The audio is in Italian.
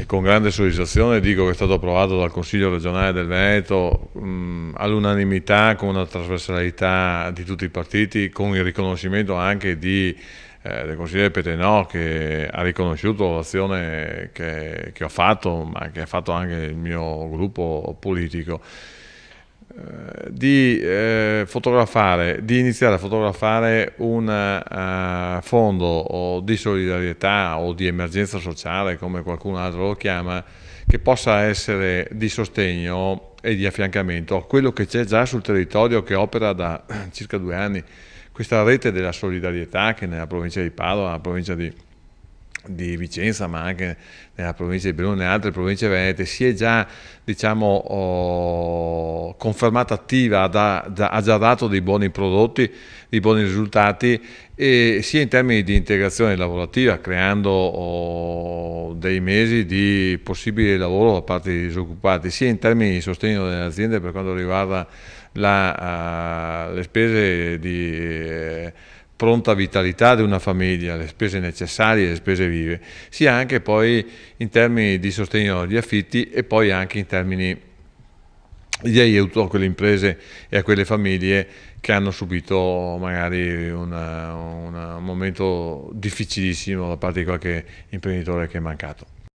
e con grande soddisfazione dico che è stato approvato dal Consiglio regionale del Veneto all'unanimità, con una trasversalità di tutti i partiti, con il riconoscimento anche del consigliere Petrinò, che ha riconosciuto l'azione che ho fatto, ma che ha fatto anche il mio gruppo politico, di iniziare a fotografare un fondo di solidarietà o di emergenza sociale, come qualcun altro lo chiama, che possa essere di sostegno e di affiancamento a quello che c'è già sul territorio, che opera da circa 2 anni, questa rete della solidarietà che nella provincia di Padova, nella provincia di Vicenza, ma anche nella provincia di Belluno e altre province venete, si è già, diciamo, confermata attiva, ha già dato dei buoni prodotti, dei buoni risultati, e sia in termini di integrazione lavorativa, creando dei mesi di possibile lavoro da parte dei disoccupati, sia in termini di sostegno delle aziende per quanto riguarda le spese di pronta vitalità di una famiglia, le spese necessarie, le spese vive, sia anche poi in termini di sostegno agli affitti, e poi anche in termini di aiuto a quelle imprese e a quelle famiglie che hanno subito magari un momento difficilissimo da parte di qualche imprenditore che è mancato.